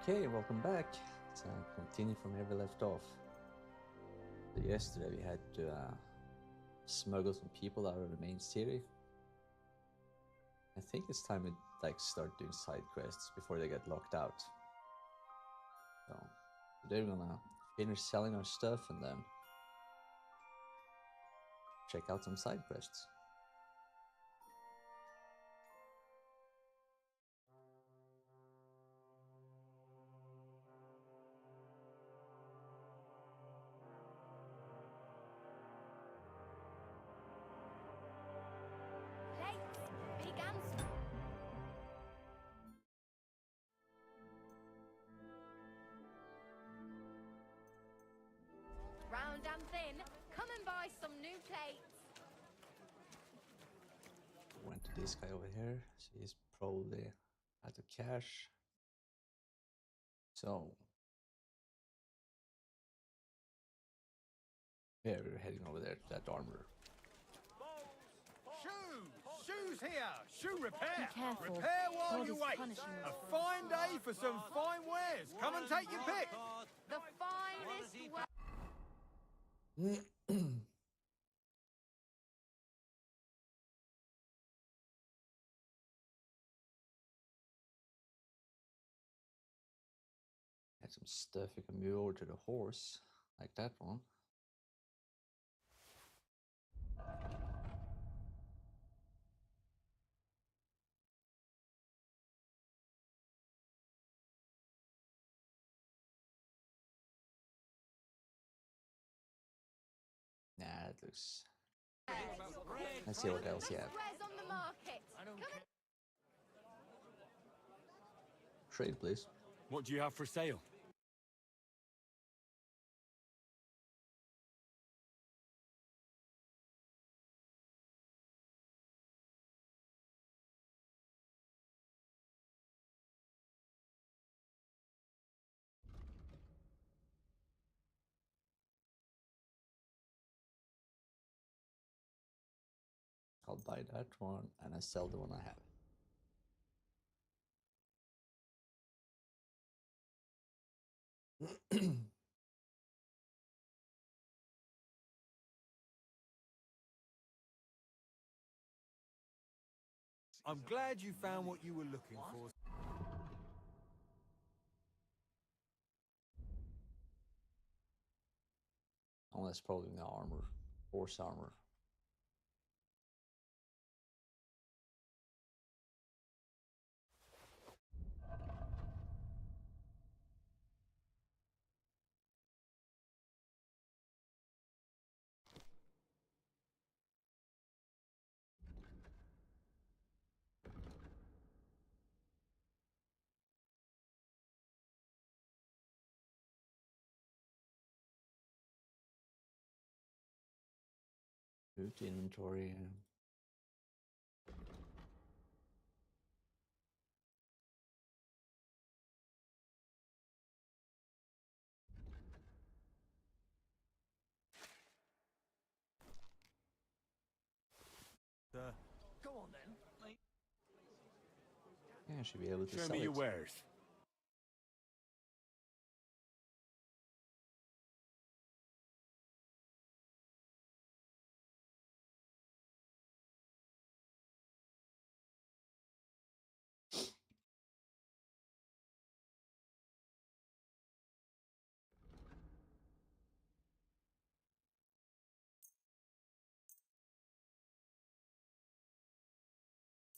Okay, welcome back. So continue from where we left off. So yesterday we had to smuggle some people out of the main city. I think it's time we start doing side quests before they get locked out. So today we're gonna finish selling our stuff and then check out some side quests. Round and thin, come and buy some new plates. Went to this guy over here. He's probably out of cash. So yeah, we're heading over there to that armor. Shoes here! Shoe repair! Be careful. Repair while God you is wait! punishing us. A fine day for some fine wares! Come and take your pick! The finest way. Had some stuff you can move over to the horse, like that one. Nah, it looks... Let's see what else you have. Wares on the market. Trade, please. What do you have for sale? I'll buy that one and I sell the one I have. I'm glad you found what you were looking for. Oh, that's probably the armor. Horse armor. Move to inventory. Go on then. Yeah, I should be able to Show sell me your it. wares.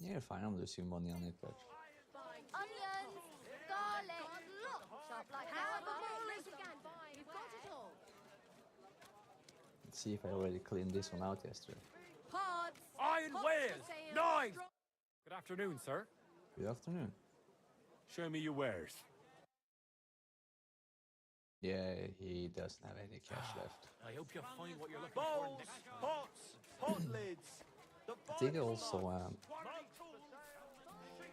Yeah, fine, I'm losing money on it, but... Onions, garlic, sharp like You've got it all. Let's see if I already cleaned this one out yesterday. Pods. Iron wares! Knives! Good afternoon, sir. Good afternoon. Show me your wares. Yeah, he doesn't have any cash left. I hope you find what you're looking Bowls, for. pots, pot lids. I think I also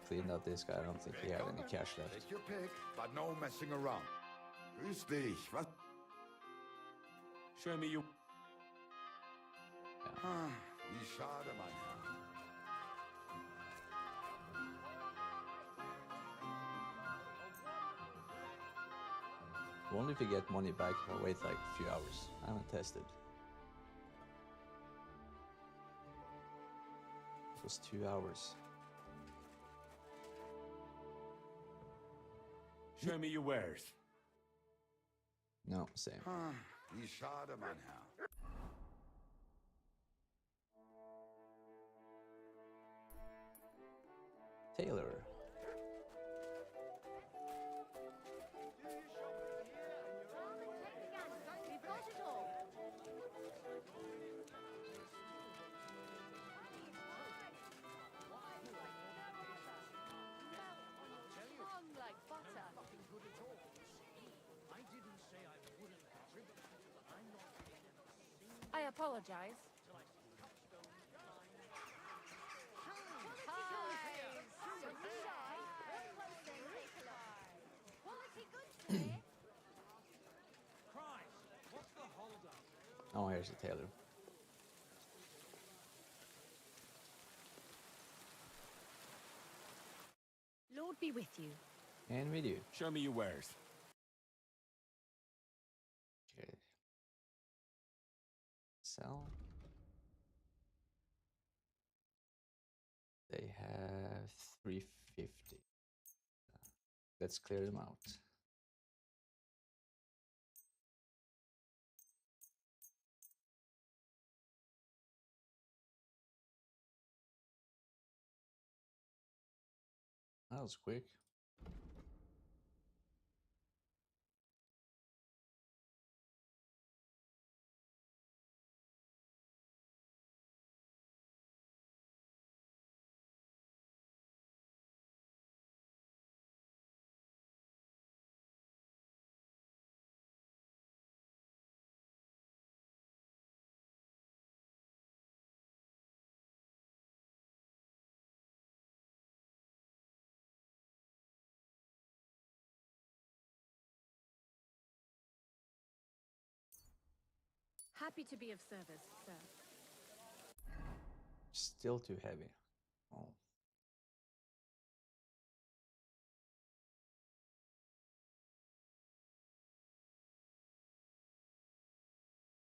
cleaned out this guy. I don't think he had any cash left. Take your pick, but no messing around. Grüß dich, was? Show me your... Wie schade, mein Herr. Only if you get money back if I wait like a few hours. I haven't tested. It was 2 hours. Show me your wares. No, same. Die schade, mein Herr. Taylor. We've got it all. Hung like butter. I apologize. Oh, here's the Taylor. Lord be with you. And with you. Show me your wares. Okay. Sell. They have 350. Let's clear them out. That was quick. Happy to be of service, sir. Still too heavy. Oh.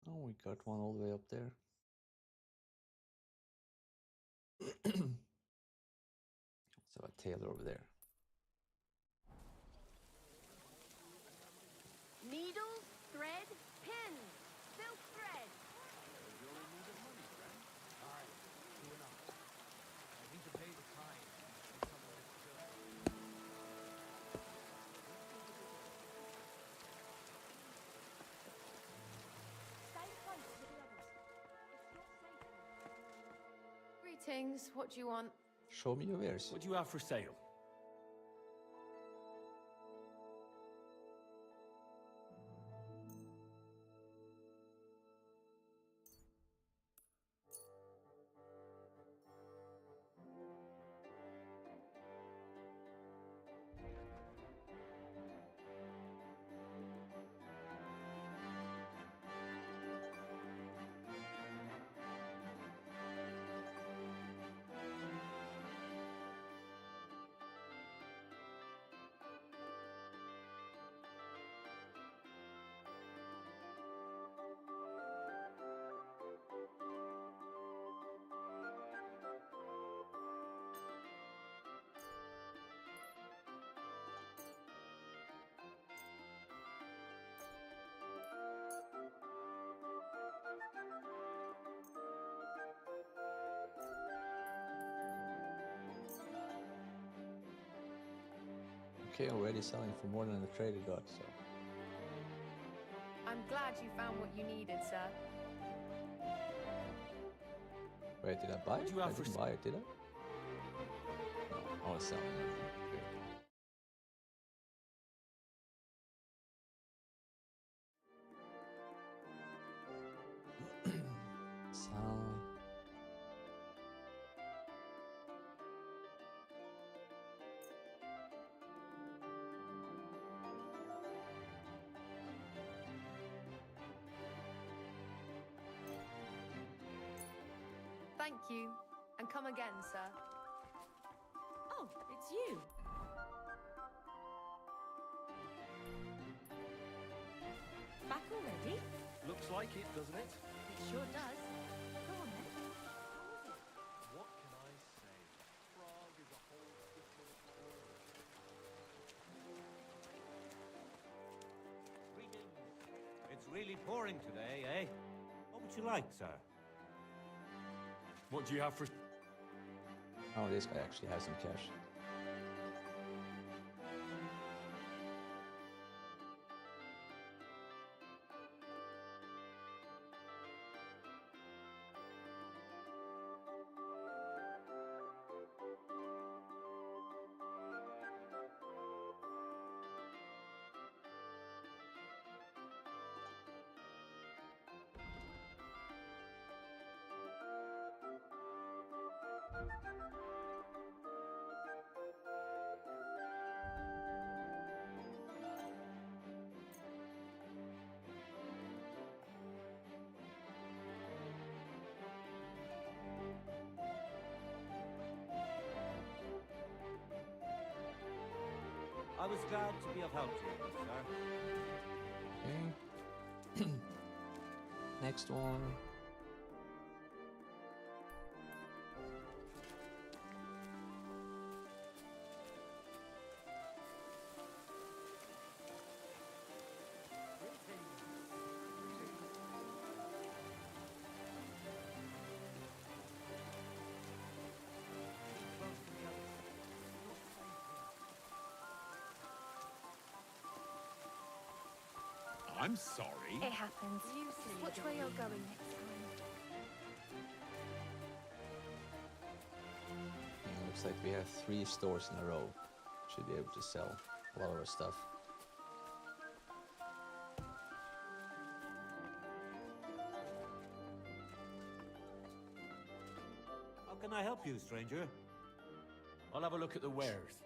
Oh, we got one all the way up there. So a Taylor over there. Needles, thread, pins, silk thread. Stay close to the others. It's not safe. Greetings, what do you want? Show me your wares. What do you have for sale? Okay, already selling for more than the trader got, so. I'm glad you found what you needed, sir. Wait, did I buy it? What do you I have for didn't buy it, did I? No, I was selling it. Okay. Sell. Thank you. And come again, sir. Oh, it's you. like it, doesn't it? It sure does. Go on then. What can I say? Prague is a whole different... It's really pouring today, eh? What would you like, sir? What do you have for... Oh, this guy actually has some cash. I was glad to be of help to you, sir. Okay. Next one. I'm sorry. It happens. Which way you're going next time? And it looks like we have 3 stores in a row. Should be able to sell a lot of our stuff. How can I help you, stranger? I'll have a look at the wares.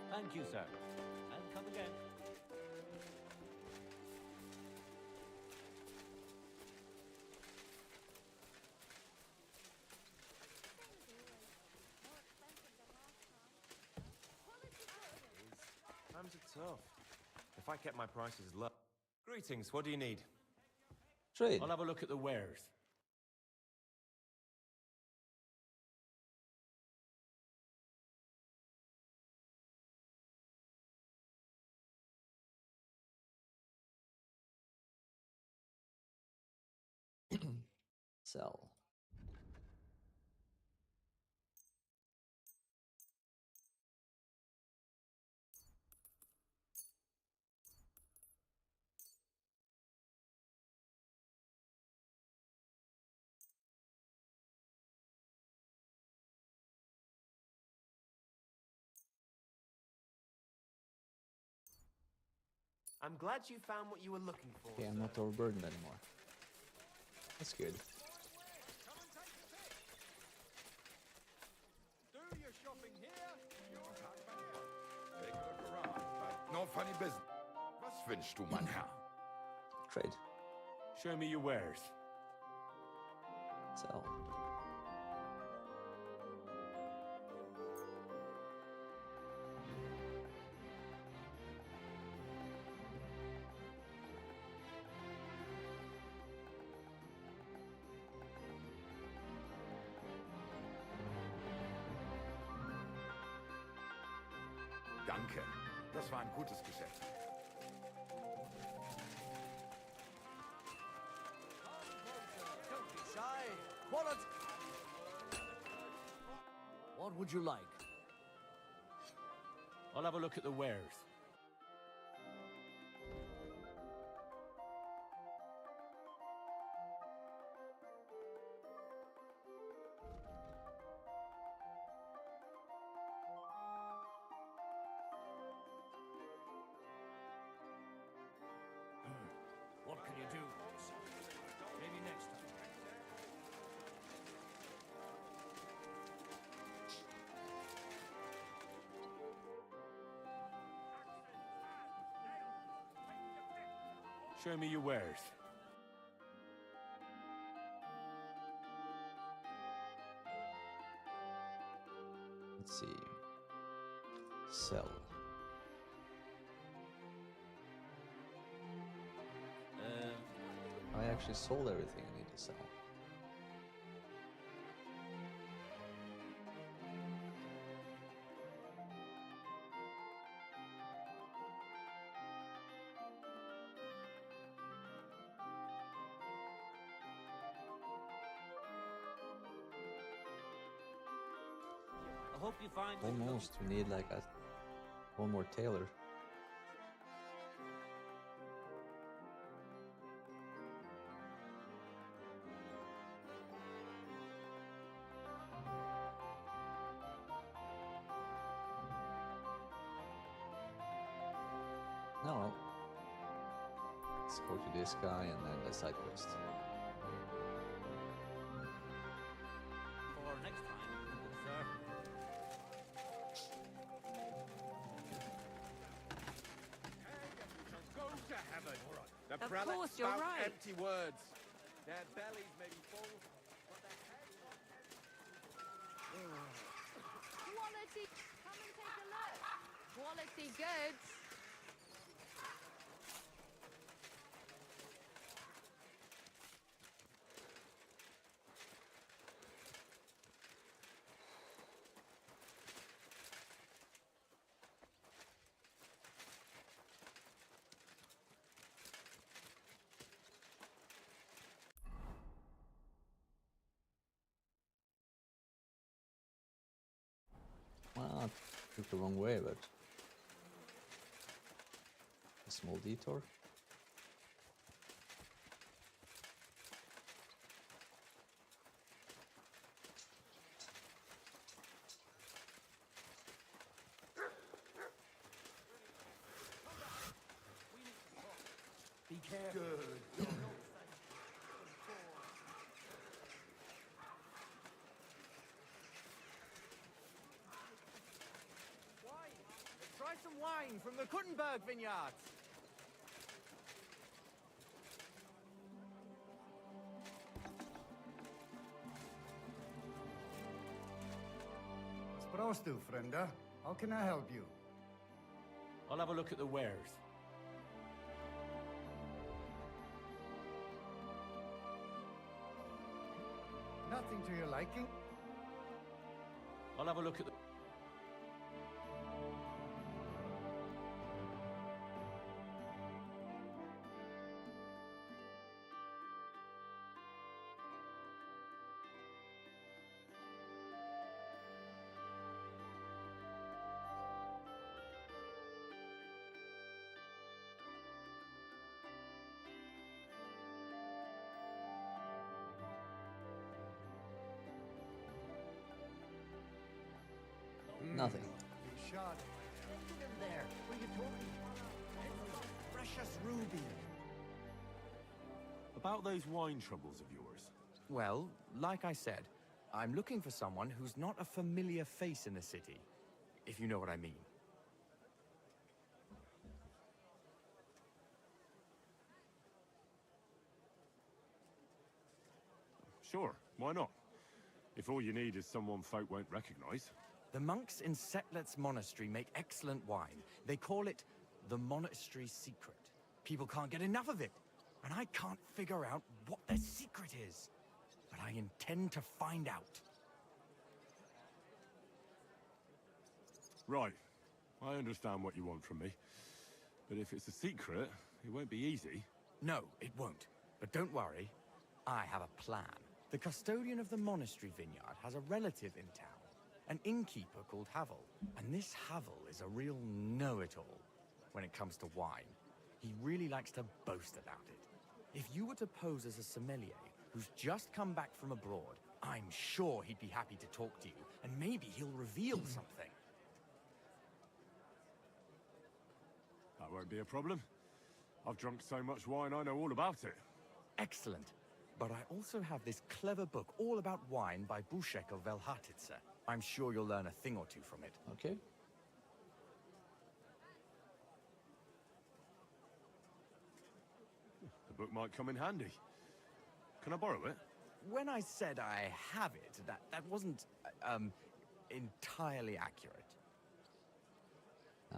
Thank you, sir. And come again. Times are tough. If I kept my prices low... Greetings, what do you need? Trade. I'll have a look at the wares. Sell. I'm glad you found what you were looking for. Okay, I'm not overburdened anymore. That's good. Do your shopping here. Take a look around, but no funny business. Was wünschst du, mein Herr? Trade. Show me your wares. Sell. Danke. Das war ein gutes Geschäft. Don't be shy. What would you like? I'll have a look at the wares. What can you do? Maybe next time. Show me your wares. Let's see. Sell. I actually sold everything I need to sell. I hope you find what you're Almost. We need like one more tailor. No. Let's go to this guy and then the side quest. for next time, good sir. Go to heaven. The Of prelates course, you're spout right. empty words. Their bellies may be full, but their heads... Quality. Come and take a look. Quality goods. Well, I took the wrong way, but a small detour. Be careful. Try some wine from the Kuttenberg vineyards. Sprostu, Frenda. How can I help you? I'll have a look at the wares. Nothing to your liking? I'll have a look at the... Nothing. Be shot. Look at him there. What are you talking about? Precious ruby. About those wine troubles of yours. Well, like I said, I'm looking for someone who's not a familiar face in the city, if you know what I mean. Sure, why not? If all you need is someone folk won't recognize. The monks in Setlet's monastery make excellent wine. They call it the monastery secret. People can't get enough of it, and I can't figure out what their secret is. But I intend to find out. Right. I understand what you want from me. But if it's a secret, it won't be easy. No, it won't. But don't worry, I have a plan. The custodian of the monastery vineyard has a relative in town, an innkeeper called Havel. And this Havel is a real know-it-all when it comes to wine. He really likes to boast about it. If you were to pose as a sommelier who's just come back from abroad, I'm sure he'd be happy to talk to you, and maybe he'll reveal something. That won't be a problem. I've drunk so much wine, I know all about it. Excellent. But I also have this clever book all about wine by Bushek of Velhatitze. I'm sure you'll learn a thing or two from it. Okay. The book might come in handy. Can I borrow it? When I said I have it, that wasn't, entirely accurate.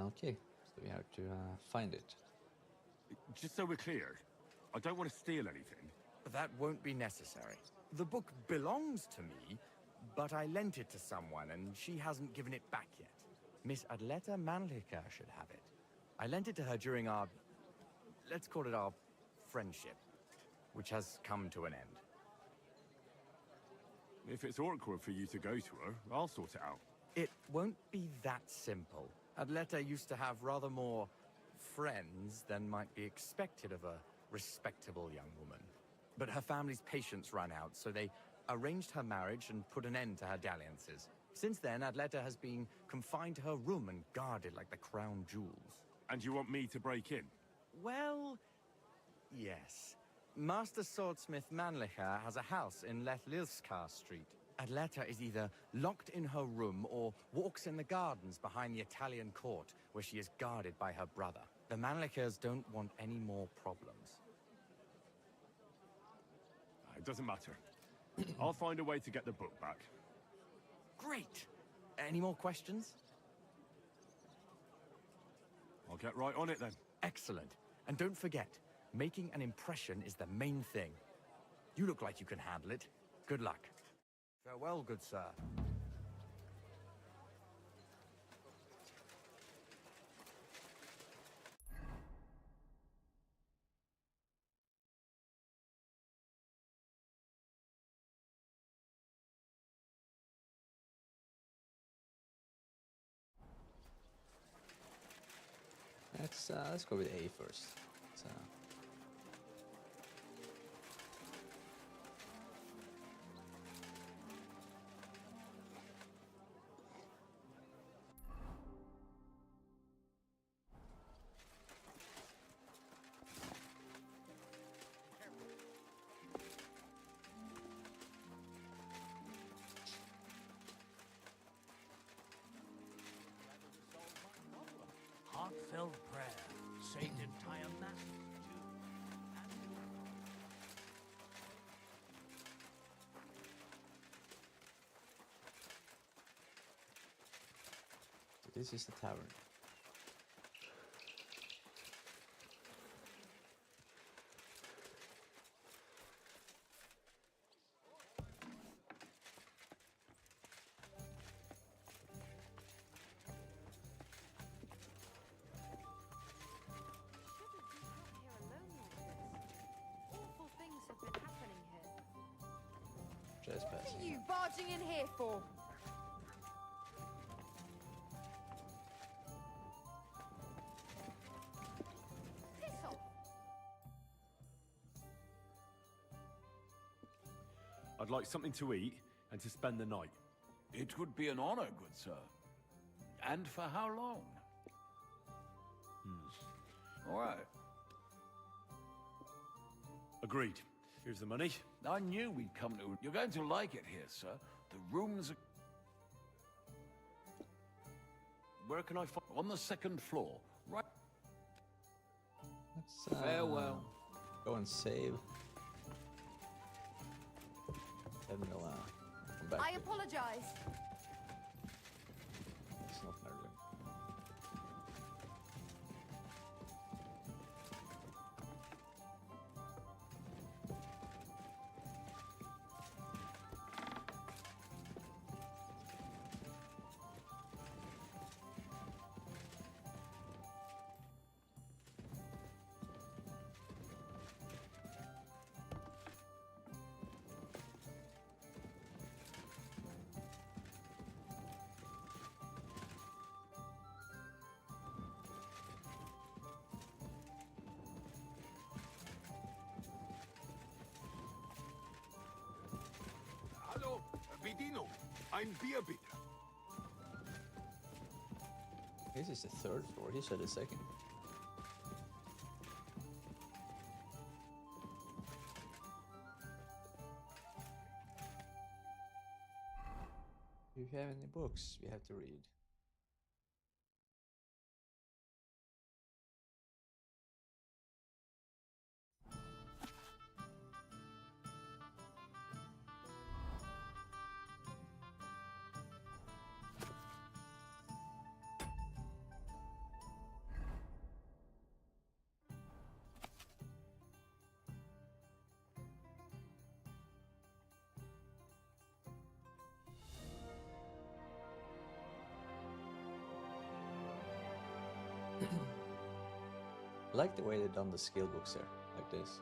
Okay, so we have to find it. Just so we're clear, I don't want to steal anything. That won't be necessary. The book belongs to me, but I lent it to someone, and she hasn't given it back yet. Miss Adleta Manlica should have it. I lent it to her during our, let's call it our friendship, which has come to an end. If it's awkward for you to go to her, I'll sort it out. It won't be that simple. Adleta used to have rather more friends than might be expected of a respectable young woman. But her family's patience ran out, so they arranged her marriage and put an end to her dalliances. Since then, Adleta has been confined to her room and guarded like the crown jewels. And you want me to break in? Well, yes. Master Swordsmith Manlicher has a house in Lethlilskar Street. Adleta is either locked in her room or walks in the gardens behind the Italian court, where she is guarded by her brother. The Manlichers don't want any more problems. It doesn't matter. I'll find a way to get the book back. Great! Any more questions? I'll get right on it then. Excellent. And don't forget, making an impression is the main thing. You look like you can handle it. Good luck. Farewell, good sir. Let's go with A first. Heartfelt prayer, saved entire masses So this is the tavern. What are you barging in here for? Piss off! I'd like something to eat and to spend the night. It would be an honor, good sir. And for how long? All right. Agreed. Here's the money. I knew we'd come to... You're going to like it here, sir. The rooms are... Where can I find... On the second floor, right... Let's, Farewell. Go and save. Then we'll come back. I apologize. It's not early. Hallo, Bedienung. Ein Bier bitte. This is the third floor. He said the second. Do you have any books we have to read? I like the way they've done the skill books here, like this.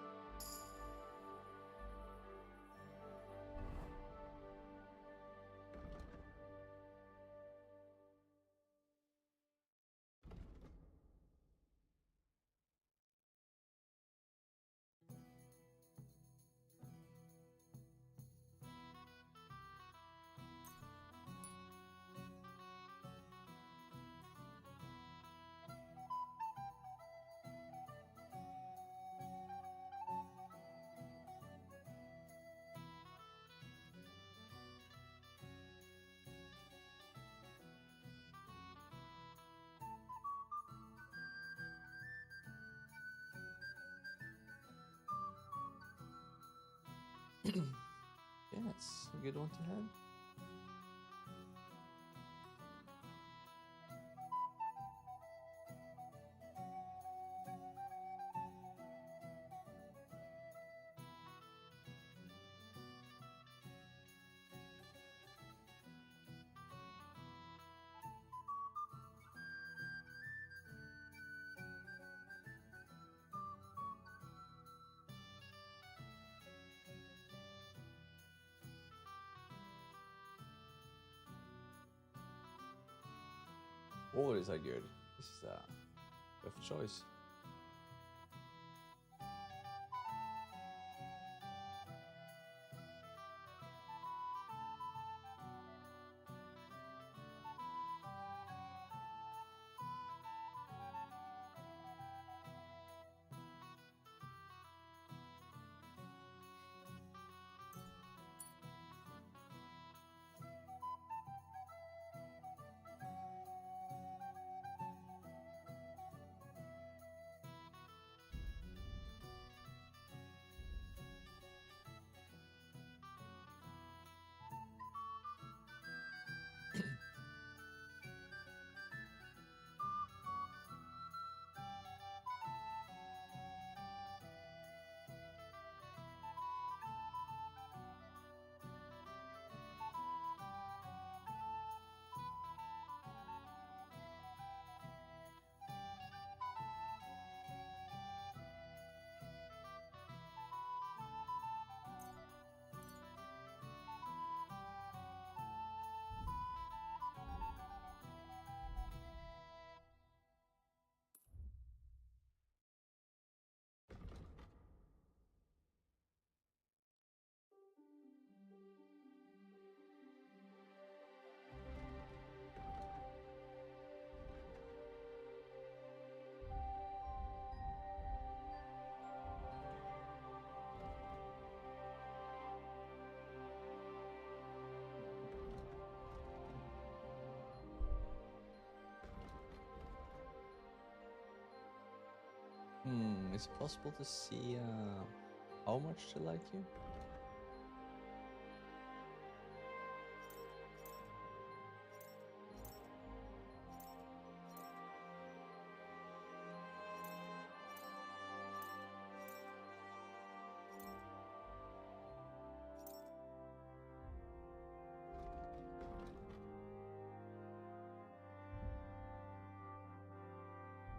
Yeah, it's a good one to have. All of these are good. This is a rough choice. Is it possible to see how much they like you?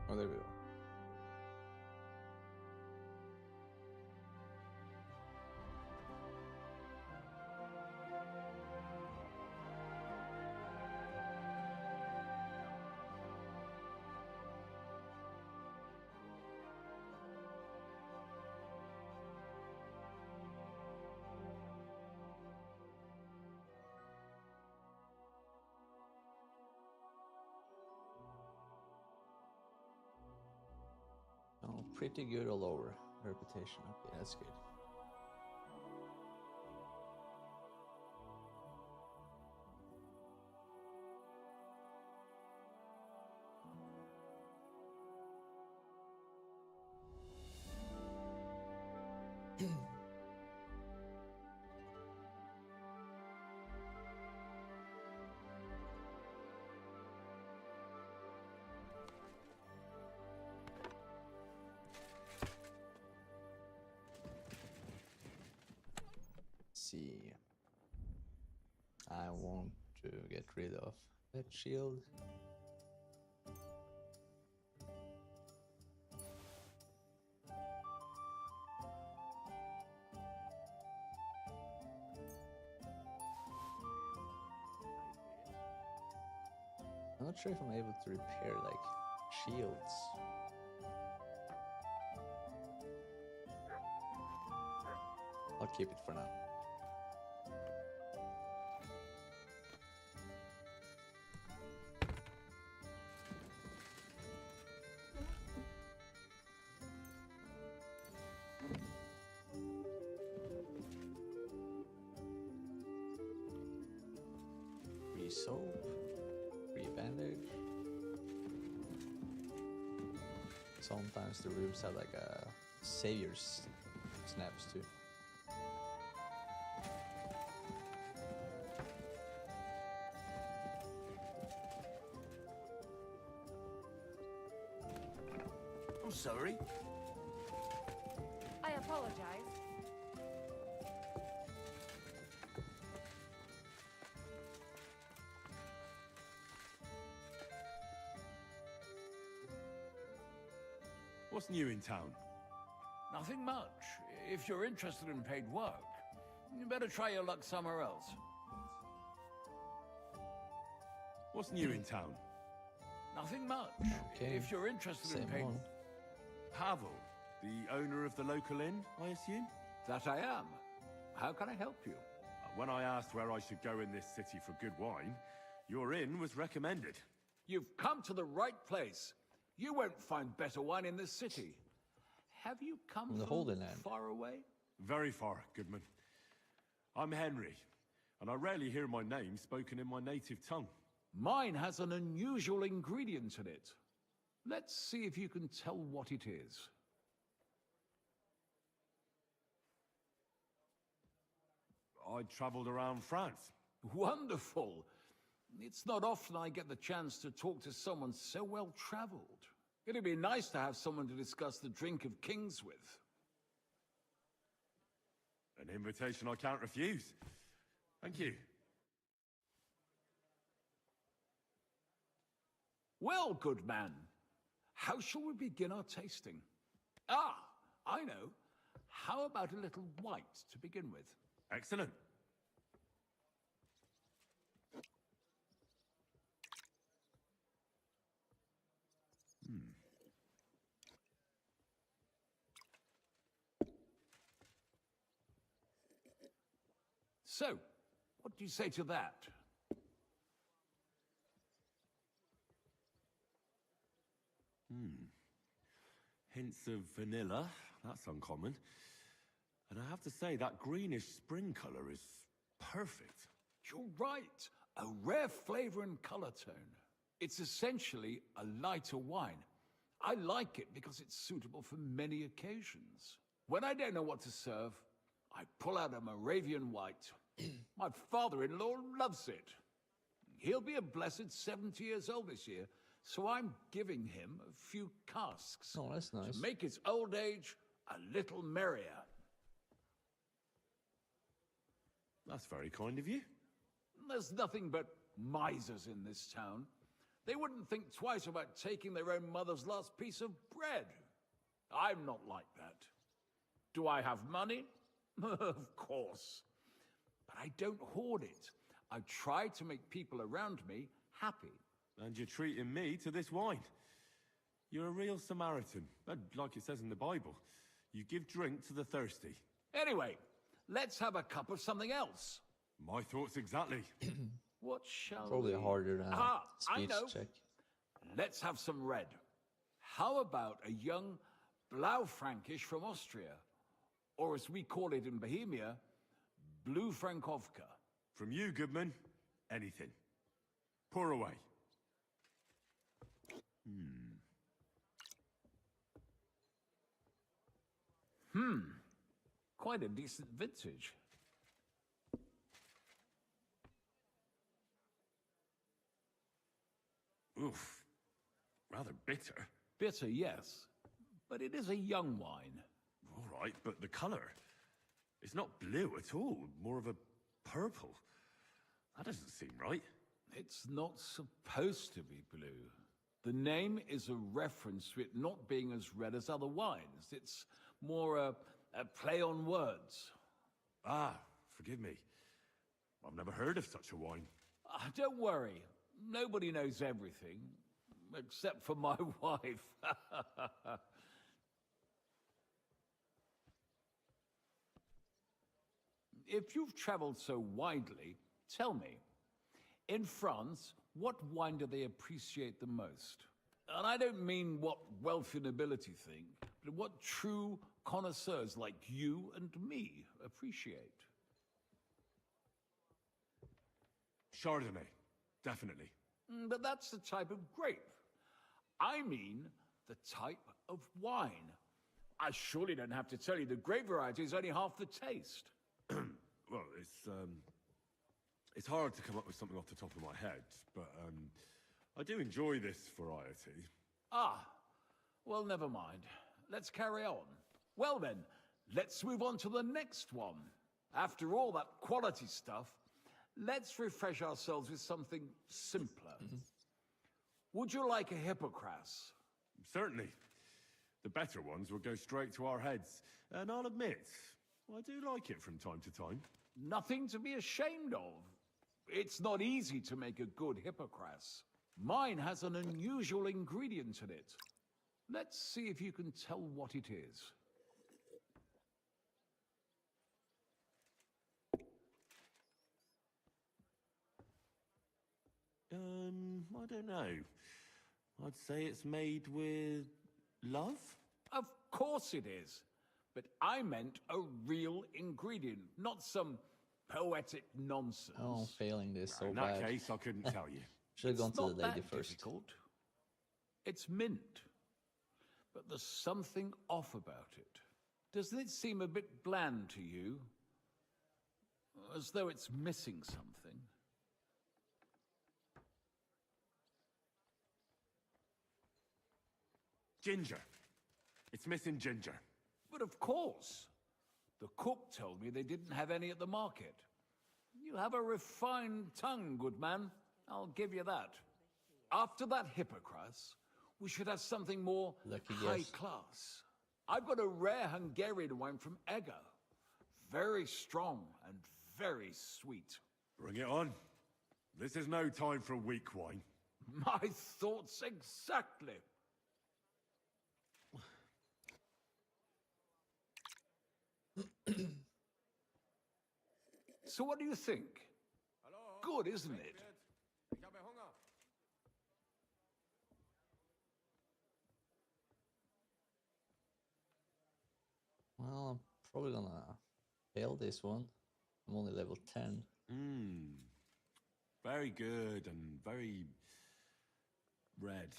Oh, there we go. Oh, pretty good all over. Reputation. Okay, that's good. See. I want to get rid of that shield. I'm not sure if I'm able to repair like shields. I'll keep it for now. Free soap, free bandage. Sometimes the rooms have like a savior's snaps too. I'm sorry. I apologize. What's new in town? Nothing much. If you're interested in paid work, you better try your luck somewhere else. What's new in town? Nothing much. Okay. If you're interested in Same paid... one. Pavel, the owner of the local inn, I assume? That I am. How can I help you? When I asked where I should go in this city for good wine, your inn was recommended. You've come to the right place. You won't find better wine in this city. Have you come From the from Holy Land. far away? Very far, Goodman. I'm Henry, and I rarely hear my name spoken in my native tongue. Mine has an unusual ingredient in it. Let's see if you can tell what it is. I travelled around France. Wonderful. It's not often I get the chance to talk to someone so well-traveled. It'd be nice to have someone to discuss the drink of kings with. An invitation I can't refuse. Thank you. Well, good man, how shall we begin our tasting? Ah, I know. How about a little white to begin with? Excellent. So, what do you say to that? Hints of vanilla. That's uncommon. And I have to say, that greenish spring colour is perfect. You're right. A rare flavor and color tone. It's essentially a lighter wine. I like it because it's suitable for many occasions. When I don't know what to serve, I pull out a Moravian white. My father-in-law loves it. He'll be a blessed 70 years old this year, so I'm giving him a few casks. Oh, that's nice. To make his old age a little merrier. That's very kind of you. There's nothing but misers in this town. They wouldn't think twice about taking their own mother's last piece of bread. I'm not like that. Do I have money? Of course. But I don't hoard it. I try to make people around me happy. And you're treating me to this wine. You're a real Samaritan, like it says in the Bible. You give drink to the thirsty. Anyway, let's have a cup of something else. My thoughts exactly. What shall Probably we... harder than I speech know. check. Let's have some red. How about a young Blaufränkisch from Austria? Or as we call it in Bohemia, Blue Frankovka. From you, Goodman, anything. Pour away. Quite a decent vintage. Oof. Rather bitter. Bitter, yes. But it is a young wine. All right, but the colour. It's not blue at all. More of a purple. That doesn't seem right. It's not supposed to be blue. The name is a reference to it not being as red as other wines. It's more a play on words. Ah, forgive me. I've never heard of such a wine. Don't worry. Nobody knows everything, except for my wife. If you've traveled so widely, tell me, in France, what wine do they appreciate the most? And I don't mean what wealthy nobility think, but what true connoisseurs like you and me appreciate. Chardonnay, definitely. But that's the type of grape. I mean the type of wine. I surely don't have to tell you the grape variety is only half the taste. Well, it's hard to come up with something off the top of my head, but I do enjoy this variety. Ah, well, never mind. Let's carry on. Well then, let's move on to the next one. After all that quality stuff, let's refresh ourselves with something simpler. Would you like a Hippocras? Certainly. The better ones will go straight to our heads. And I'll admit, I do like it from time to time. Nothing to be ashamed of. It's not easy to make a good Hippocras. Mine has an unusual ingredient in it. Let's see if you can tell what it is. I don't know. I'd say it's made with love? Of course it is. But I meant a real ingredient, not some poetic nonsense. Oh, I'm failing this so In bad. that case, I couldn't tell you. Should have gone It's to not the lady that first. difficult. It's mint. But there's something off about it. Doesn't it seem a bit bland to you? As though it's missing something? Ginger. It's missing ginger. But of course. The cook told me they didn't have any at the market. You have a refined tongue, good man. I'll give you that. After that Hippocras, we should have something more Lucky high guess. class. I've got a rare Hungarian wine from Ega. Very strong and very sweet. Bring it on. This is no time for weak wine. My thoughts exactly. So what do you think? Good, isn't it? Ich habe Hunger. Well, I'm probably gonna fail this one. I'm only level 10. Very good and very red.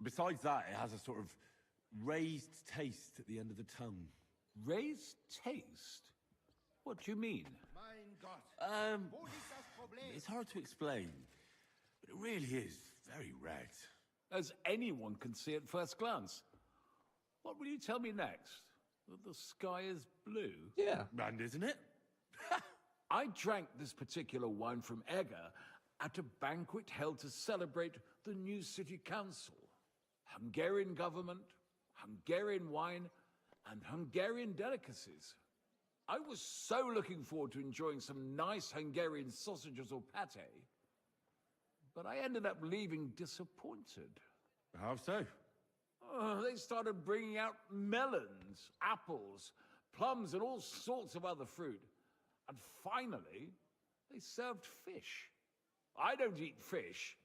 Besides that, it has a sort of raised taste at the end of the tongue. Raised taste? What do you mean? Mein Gott. Wo liegt das Problem? It's hard to explain, but it really is very red. As anyone can see at first glance. What will you tell me next? That the sky is blue? Yeah. And isn't it? I drank this particular wine from Ega at a banquet held to celebrate the new city council. Hungarian government, Hungarian wine, and Hungarian delicacies. I was so looking forward to enjoying some nice Hungarian sausages or pate, but I ended up leaving disappointed. How so? They started bringing out melons, apples, plums, and all sorts of other fruit. And finally, they served fish. I don't eat fish,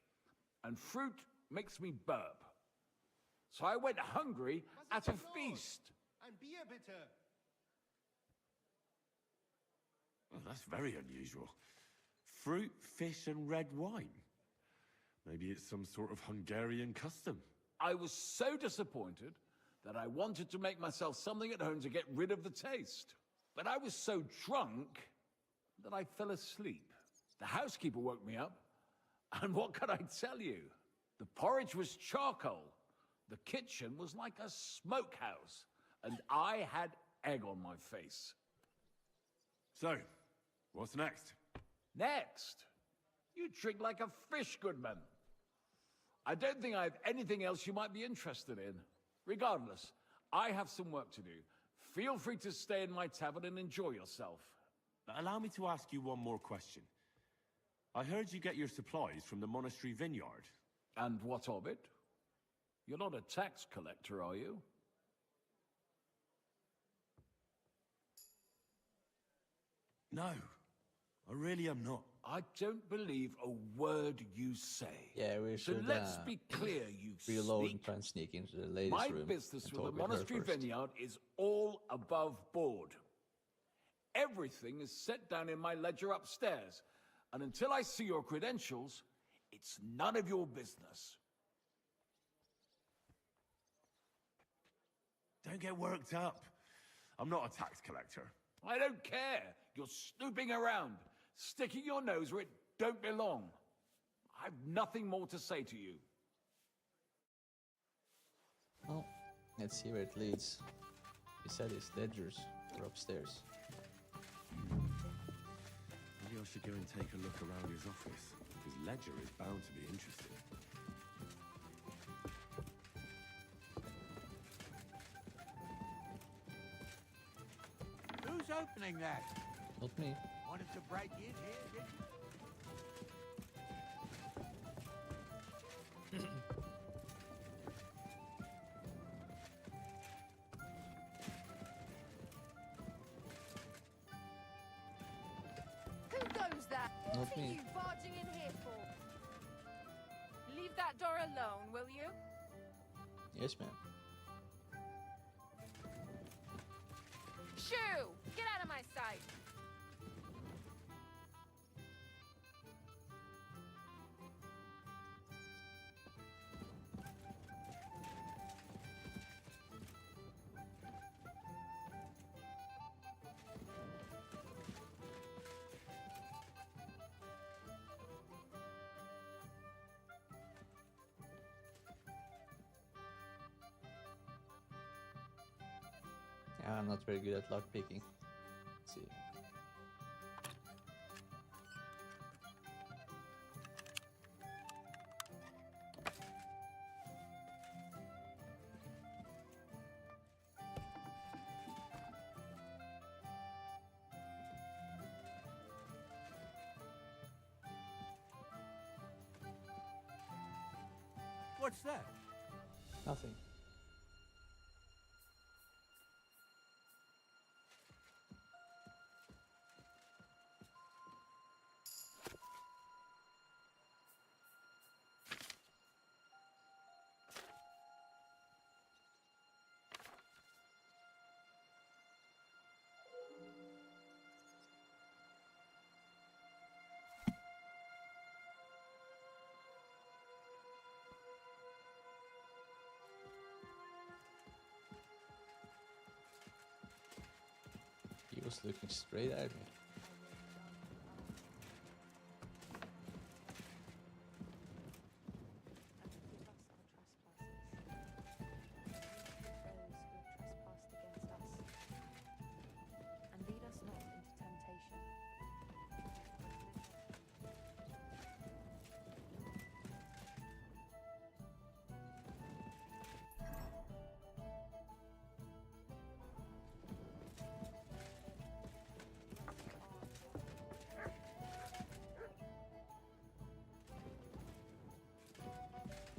and fruit makes me burp. So I went hungry at a feast. Ein Bier bitte. Well, that's very unusual. Fruit, fish, and red wine. Maybe it's some sort of Hungarian custom. I was so disappointed that I wanted to make myself something at home to get rid of the taste. But I was so drunk that I fell asleep. The housekeeper woke me up, and what can I tell you? The porridge was charcoal. The kitchen was like a smokehouse, and I had egg on my face. So, what's next? Next, you drink like a fish, Goodman. I don't think I have anything else you might be interested in. Regardless, I have some work to do. Feel free to stay in my tavern and enjoy yourself. Allow me to ask you one more question. I heard you get your supplies from the monastery vineyard. And what of it? You're not a tax collector, are you? No, I really am not. I don't believe a word you say. Yeah, we So should let's be clear, you reload and sneak. try and sneak into the ladies' My room. business and with talk the with her monastery first. vineyard is all above board. Everything is set down in my ledger upstairs. And until I see your credentials, it's none of your business. Don't get worked up. I'm not a tax collector. I don't care. You're snooping around, sticking your nose where it don't belong. I've nothing more to say to you. Well, let's see where it leads. He said his ledgers were upstairs. Maybe I should go and take a look around his office. His ledger is bound to be interesting. Who's opening that? Not me. Wanted to break in here, did you? Who goes there? Not What are me. you barging in here for? Leave that door alone, will you? Yes, ma'am. Shoo! Get out of my sight! Yeah, I'm not very good at lock picking. Let's see. What's that? Nothing. He was looking straight at me. And lead us not into temptation.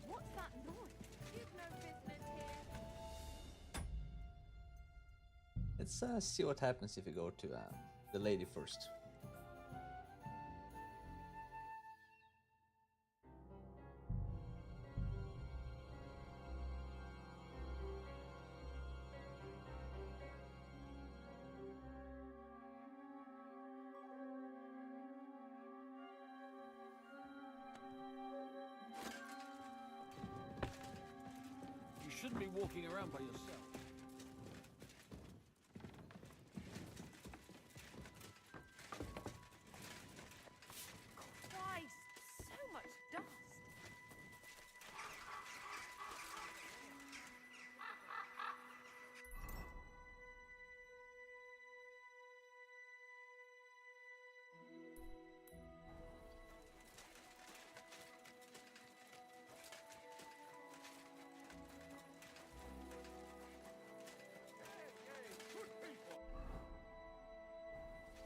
What's that noise? You've no business here. Let's see what happens if we go to the lady first. You shouldn't be walking around by yourself. Christ, so much dust.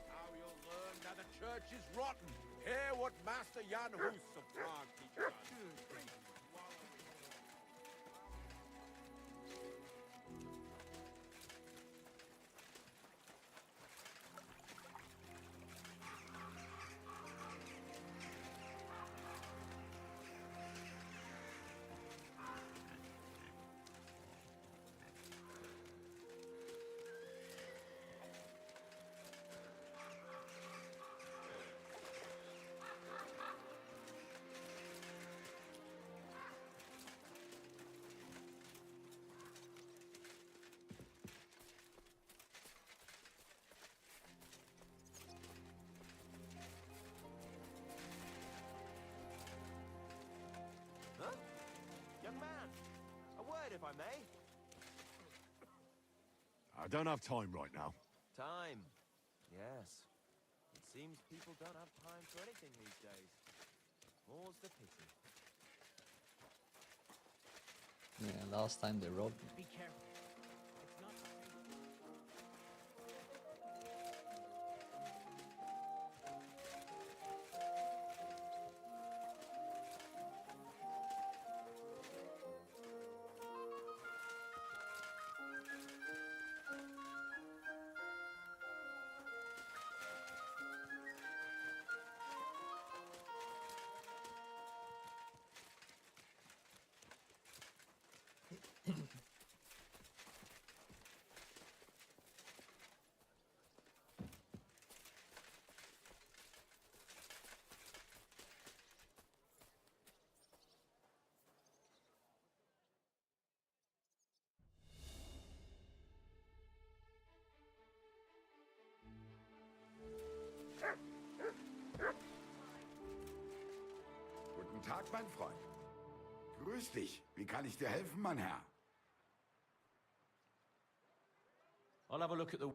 Now you'll learn that the church is rotten. Hear what Master Jan Hus of Prague teaches us. Huh? Young man, a word if I may. I don't have time right now. Time. Yes. It seems people don't have time for anything these days. More's the pity. Yeah, last time they robbed me. Be careful. It's not safe. Guten Tag, mein Freund. Grüß dich. Wie kann ich dir helfen, mein Herr? I'll have a look at the...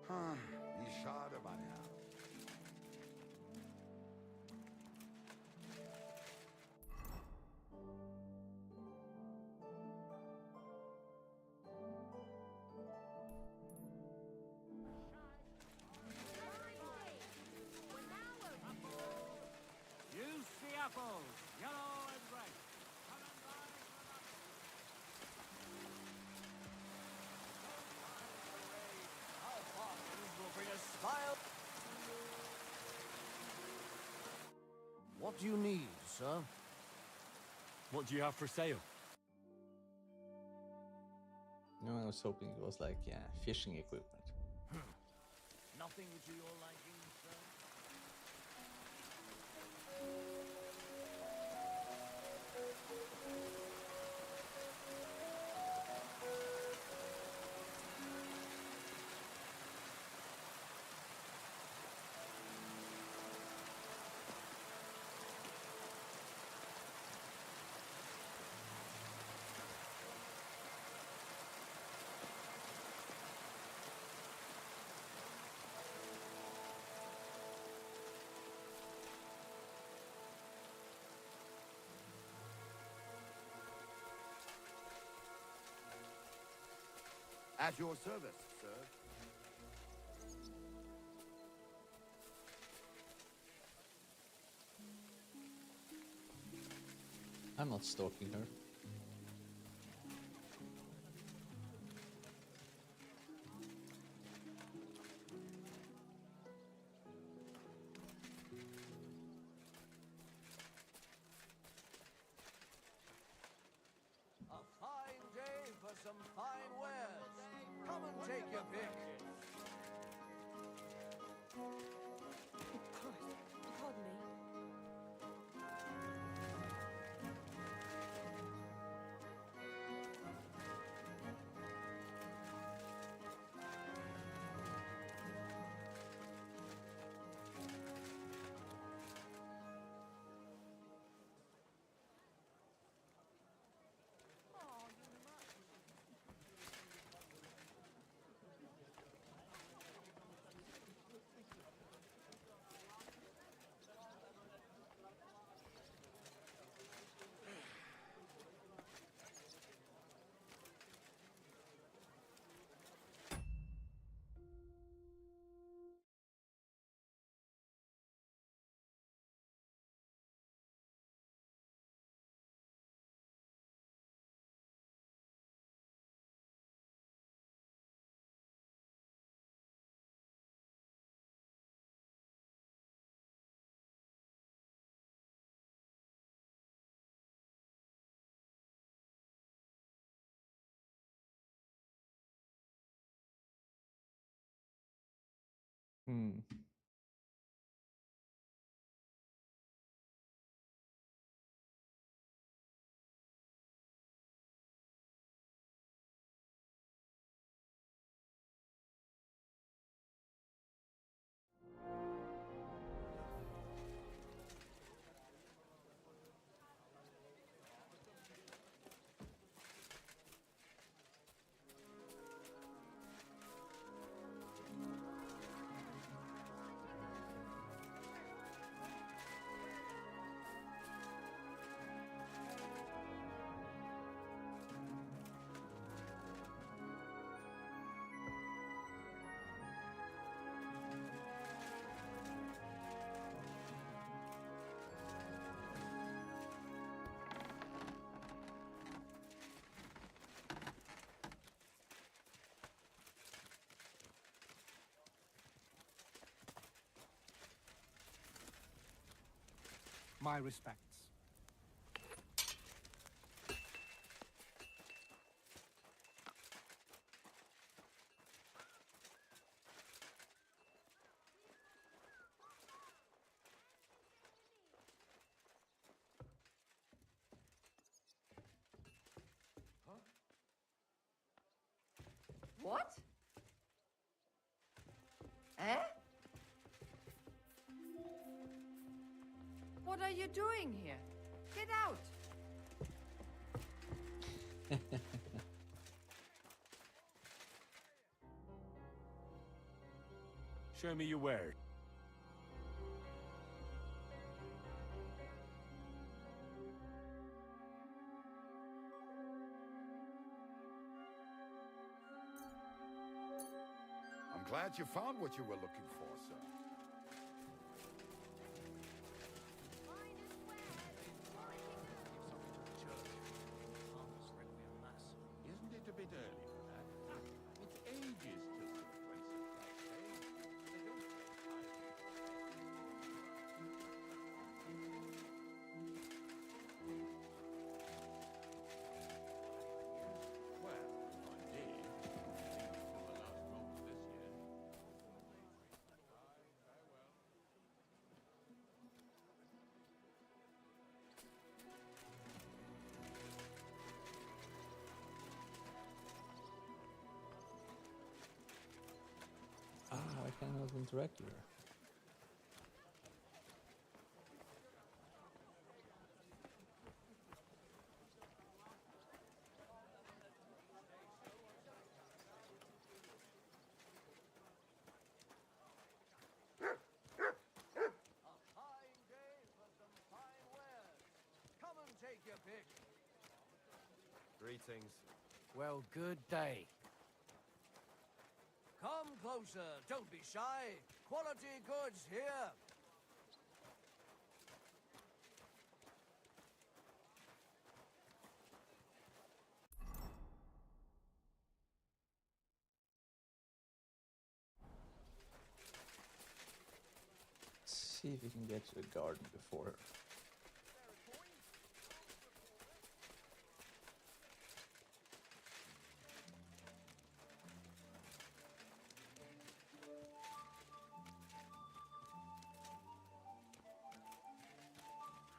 Wie schade, mein Herr. Use the apples, yellow and red. Come and buy some apples. Our bargains will bring a smile. What do you need, sir? What do you have for sale? No, I was hoping it was like, yeah, fishing equipment. Nothing to your liking, sir? At your service, sir. I'm not stalking her. A fine day for some fine wares. Come and take your pick. Oh, Christ. Pardon me. Hmm. My respects. What? Eh? What are you doing here? Get out! Show me your word. I'm glad you found what you were looking for, sir. Isn't it a bit early for that? It's ages till the Prince of Christ, eh? They don't play well, if I did, I think for the last rolls this year. I cannot interact with her. Fine day for some fine wares. Come and take your pick. Greetings. Well, good day. Come closer. Don't be shy. Quality goods here. See if we can get to the garden before her.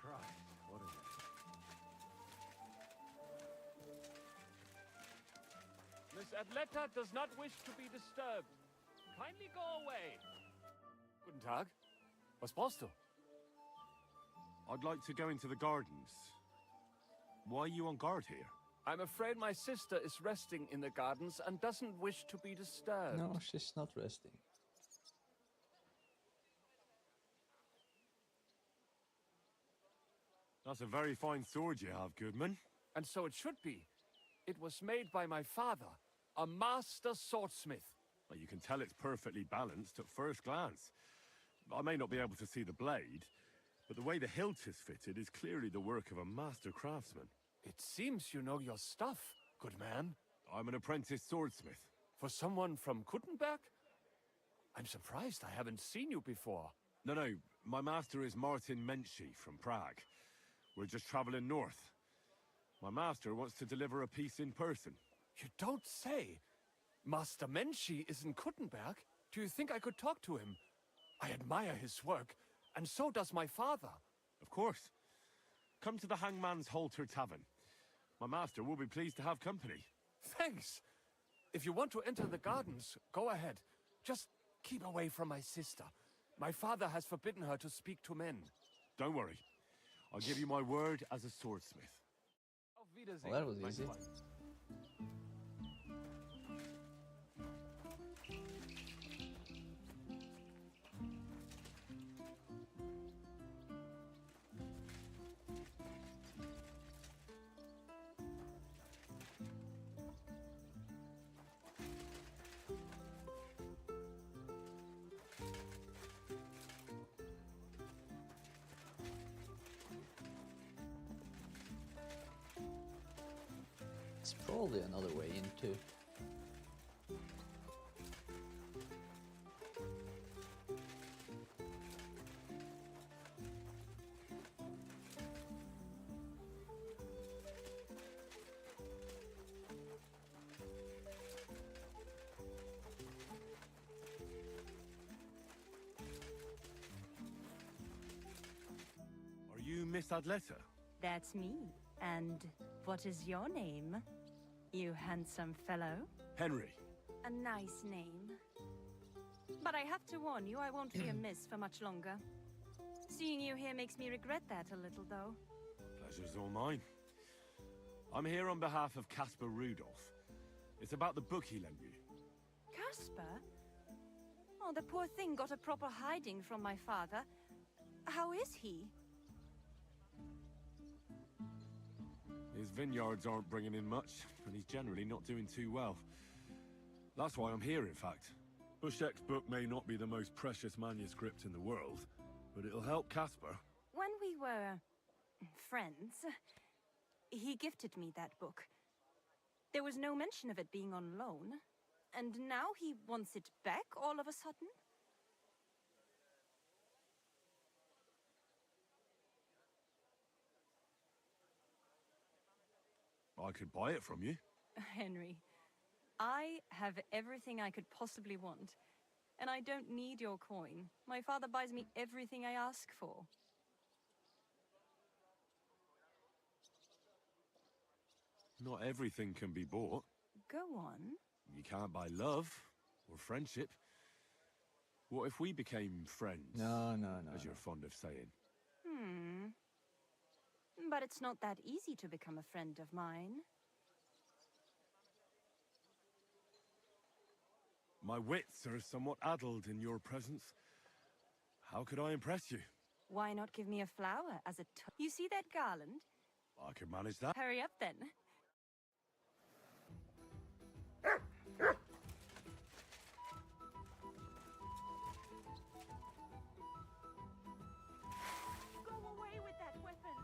Christ, what is it? Miss Adletta does not wish to be disturbed. Kindly go away. Guten Tag. Was brauchst du? I'd like to go into the gardens. Why are you on guard here? I'm afraid my sister is resting in the gardens and doesn't wish to be disturbed. No, she's not resting. That's a very fine sword you have, Goodman. And so it should be. It was made by my father, a master swordsmith. Well, you can tell it's perfectly balanced at first glance. I may not be able to see the blade, but the way the hilt is fitted is clearly the work of a master craftsman. It seems you know your stuff, good man. I'm an apprentice swordsmith. For someone from Kuttenberg? I'm surprised I haven't seen you before. No, my master is Martin Menschy from Prague. We're just traveling north. My master wants to deliver a piece in person. You don't say. Master Menschy is in Kuttenberg? Do you think I could talk to him? I admire his work, and so does my father. Of course. Come to the Hangman's Halter Tavern. My master will be pleased to have company. Thanks. If you want to enter the gardens, go ahead. Just keep away from my sister. My father has forbidden her to speak to men. Don't worry. I'll give you my word as a swordsmith. Auf Wiedersehen, Well, that was mein easy. Freund. It's probably another way into. Are you Miss Adletta? That's me. And what is your name, you handsome fellow? Henry. A nice name. But I have to warn you, I won't be a miss for much longer. Seeing you here makes me regret that a little, though. Pleasure's all mine. I'm here on behalf of Caspar Rudolph. It's about the book he lent you. Caspar? Oh, the poor thing got a proper hiding from my father. How is he? His vineyards aren't bringing in much, and he's generally not doing too well. That's why I'm here, in fact. Bushek's book may not be the most precious manuscript in the world, but it'll help Caspar. When we were friends, he gifted me that book. There was no mention of it being on loan, and now he wants it back all of a sudden? I could buy it from you. Henry, I have everything I could possibly want, and I don't need your coin. My father buys me everything I ask for. Not everything can be bought. Go on. You can't buy love or friendship. What if we became friends? No. As you're fond of saying. But it's not that easy to become a friend of mine. My wits are somewhat addled in your presence. How could I impress you? Why not give me a flower as a You see that garland? I could manage that. Hurry up then. Go away with that weapon.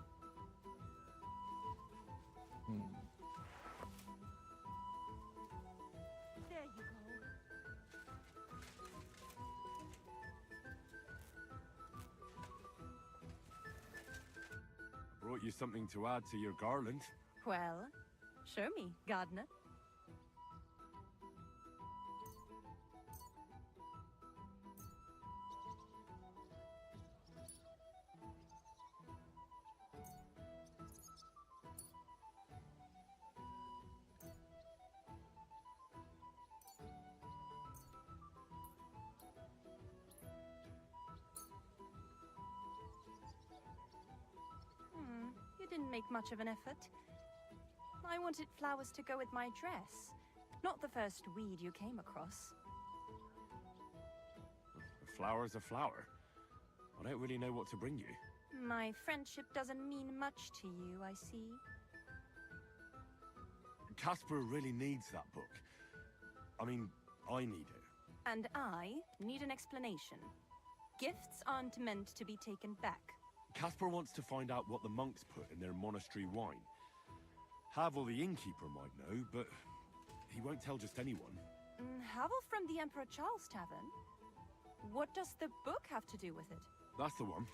There you go. I brought you something to add to your garland. Well, show me, gardener. You didn't make much of an effort. I wanted flowers to go with my dress, not the first weed you came across. A flower's a flower. I don't really know what to bring you. My friendship doesn't mean much to you, I see. Caspar really needs that book. I mean, I need it. And I need an explanation. Gifts aren't meant to be taken back. Caspar wants to find out what the monks put in their monastery wine. Havel the innkeeper might know, but he won't tell just anyone. Havel from the Emperor Charles Tavern? What does the book have to do with it? That's the one.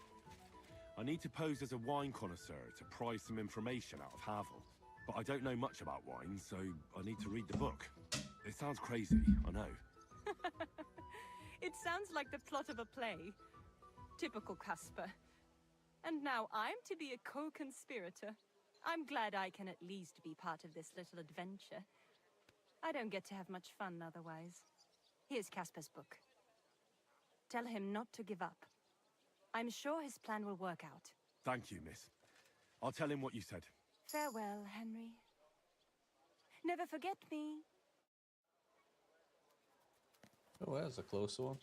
I need to pose as a wine connoisseur to pry some information out of Havel. But I don't know much about wine, so I need to read the book. It sounds crazy, I know. It sounds like the plot of a play. Typical Casper. And now I'm to be a co-conspirator. I'm glad I can at least be part of this little adventure. I don't get to have much fun otherwise. Here's Casper's book. Tell him not to give up. I'm sure his plan will work out. Thank you, miss. I'll tell him what you said. Farewell, Henry. Never forget me. Oh, there's a close one.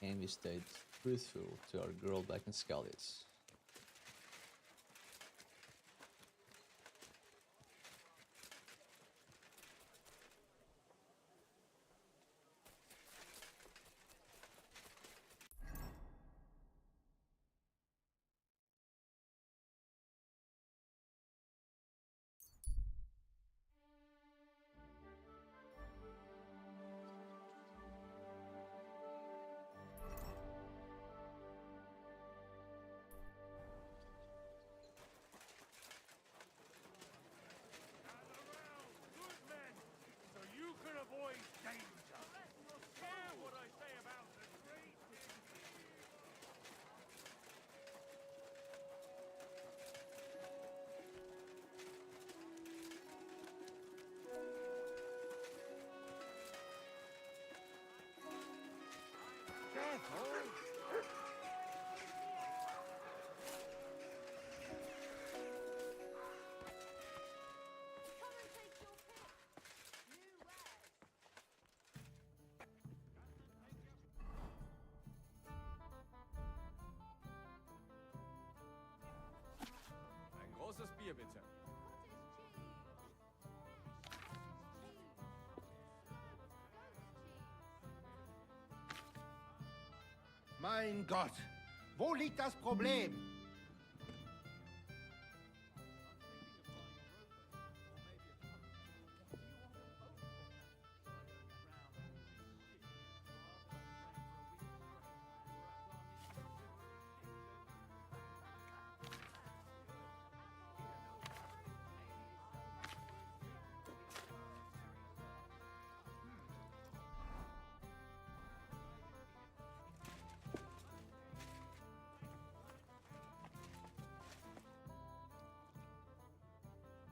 And we stayed truthful to our girl back in Scarlet's. So you can avoid danger. Hear what I say about the great. Come and take your pick. New wares. Ein großes Bier, bitte. Mein Gott, wo liegt das Problem?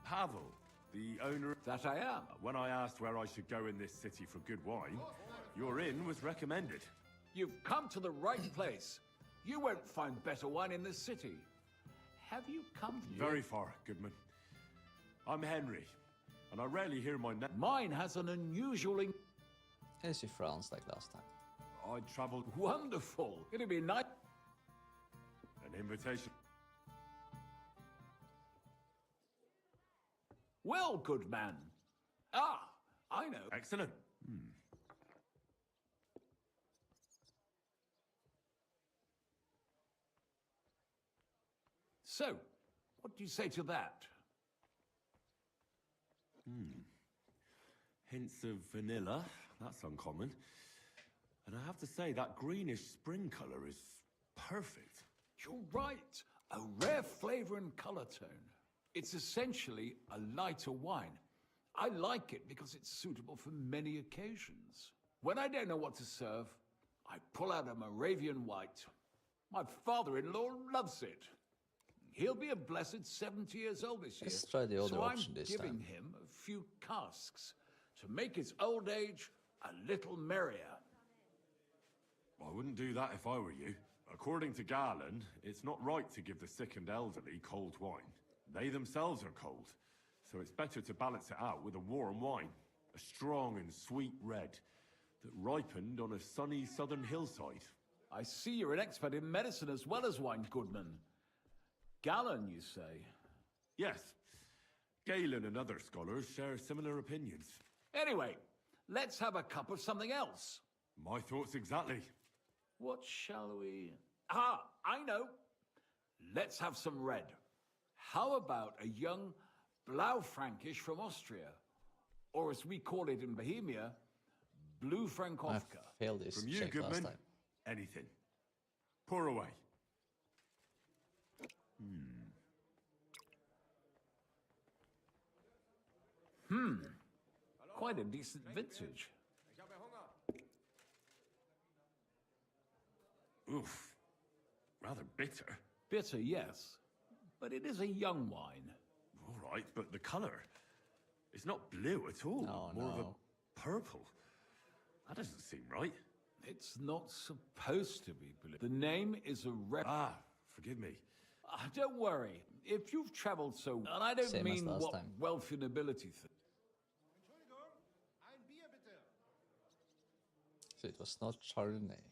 Pavel, the owner... That I am. When I asked where I should go in this city for good wine, your inn was recommended. You've come to the right place. You won't find better wine in this city. Have you come here? Very far, Goodman. I'm Henry, and I rarely hear my name. Mine has an unusual... As you frowns like last time. I travelled... Wonderful. It'd be nice... An invitation... Well, good man. Ah, I know. Excellent. So, what do you say to that? Hints of vanilla. That's uncommon. And I have to say, that greenish spring colour is perfect. You're right. A rare flavor and color tone. It's essentially a lighter wine. I like it because it's suitable for many occasions. When I don't know what to serve, I pull out a Moravian white. My father-in-law loves it. He'll be a blessed 70 years old this year. Let's try the other so option I'm this giving time. him a few casks to make his old age a little merrier. I wouldn't do that if I were you. According to Garland, it's not right to give the sick and elderly cold wine. They themselves are cold, so it's better to balance it out with a warm wine. A strong and sweet red that ripened on a sunny southern hillside. I see you're an expert in medicine as well as wine, Goodman. Gallon, you say? Yes. Galen and other scholars share similar opinions. Anyway, let's have a cup of something else. My thoughts exactly. What shall we... Ah, I know. Let's have some red. How about a young Blaufränkisch from Austria? Or as we call it in Bohemia, Blue I Frankowka. failed this From you, check last Goodman, time. anything. Pour away. Quite a decent vintage. Oof. Rather bitter. Bitter, yes. But it is a young wine. All right, but the colour. It's not blue at all. No, More of no. a purple. That doesn't seem right. It's not supposed to be blue. The name is a Ah, forgive me. Don't worry. If you've traveled so... And I don't Same as mean last what time. wealthy nobility thing. So it was not Chardonnay.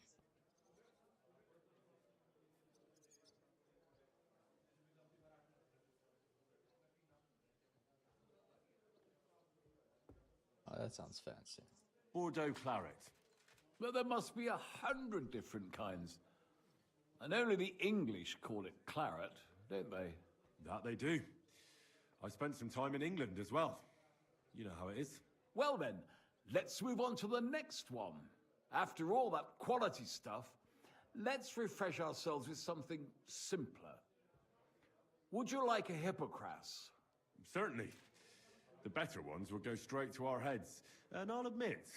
Oh, that sounds fancy. Bordeaux claret. But there must be 100 different kinds. And only the English call it claret, don't they? That they do. I spent some time in England as well. You know how it is. Well then, let's move on to the next one. After all that quality stuff, let's refresh ourselves with something simpler. Would you like a hippocras? Certainly. The better ones will go straight to our heads. And I'll admit,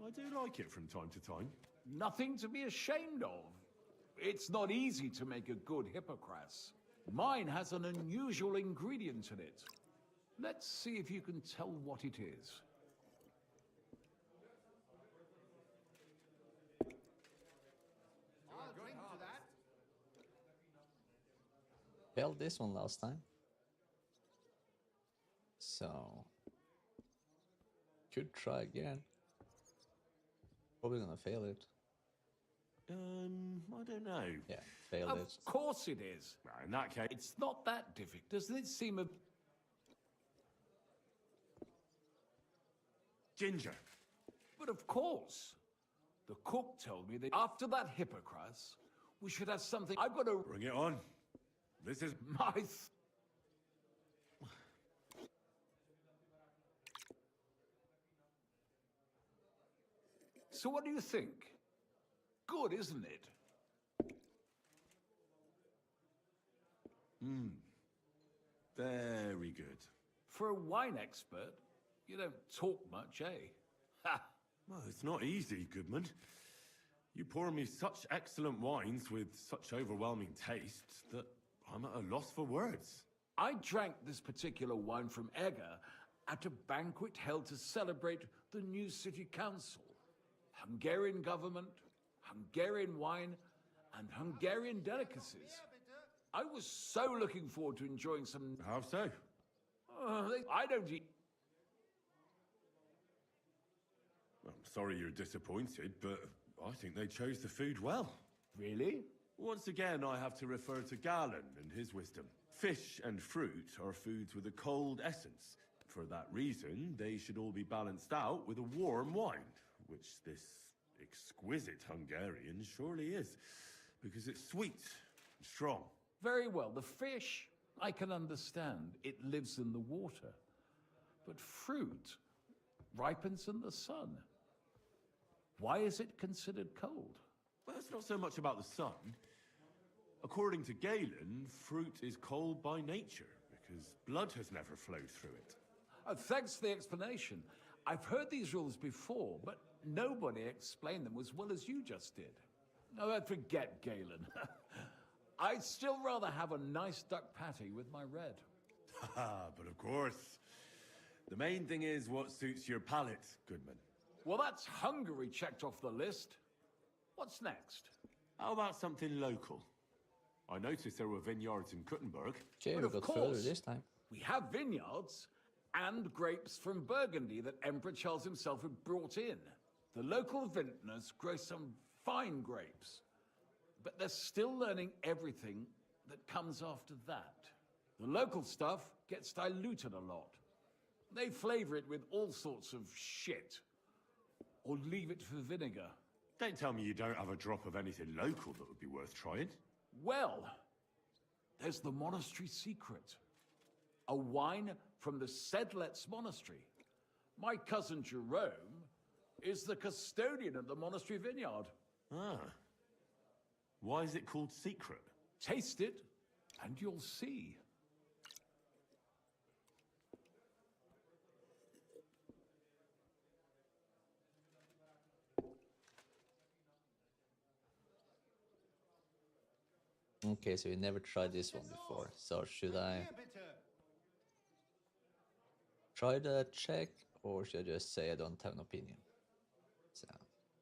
I do like it from time to time. Nothing to be ashamed of. It's not easy to make a good hippocras. Mine has an unusual ingredient in it. Let's see if you can tell what it is. I'll drink to that. Failed this one last time. So could try again. Probably gonna fail it. I don't know. Yeah, failed Of it. course it is. Well, in that case, It's not that difficult. Doesn't it seem a... ginger. But of course. The cook told me that after that hippocras, we should have something... I've got to... Bring it on. This is My... So what do you think? Good, isn't it? very good. For a wine expert, you don't talk much, eh? Ha! Well, it's not easy, Goodman. You pour me such excellent wines with such overwhelming taste that I'm at a loss for words. I drank this particular wine from Egger at a banquet held to celebrate the new city council. Hungarian government, Hungarian wine, and Hungarian delicacies. I was so looking forward to enjoying some... How so? I don't eat... I'm sorry you're disappointed, but I think they chose the food well. Really? Once again, I have to refer to Galen and his wisdom. Fish and fruit are foods with a cold essence. For that reason, they should all be balanced out with a warm wine, which this exquisite Hungarian surely is, because it's sweet and strong. Very well. The fish, I can understand. It lives in the water. But fruit ripens in the sun. Why is it considered cold? Well, it's not so much about the sun. According to Galen, fruit is cold by nature, because blood has never flowed through it. Thanks for the explanation. I've heard these rules before, but nobody explained them as well as you just did. No, forget Galen. I'd still rather have a nice duck patty with my red. But of course, the main thing is what suits your palate, Goodman. Well, that's Hungary checked off the list. What's next? How about something local? I noticed there were vineyards in Kuttenberg. Okay, But we of got course, further this time. We have vineyards and grapes from Burgundy that Emperor Charles himself had brought in. The local vintners grow some fine grapes, but they're still learning everything that comes after that. The local stuff gets diluted a lot. They flavor it with all sorts of shit, or leave it for vinegar. Don't tell me you don't have a drop of anything local that would be worth trying. Well, there's the monastery secret. A wine from the Sedlets Monastery. My cousin Jerome is the custodian of the monastery vineyard. Ah. Why is it called secret? Taste it, and you'll see. Okay, so we never tried this one before. So should I try the check, or should I just say I don't have an opinion? So,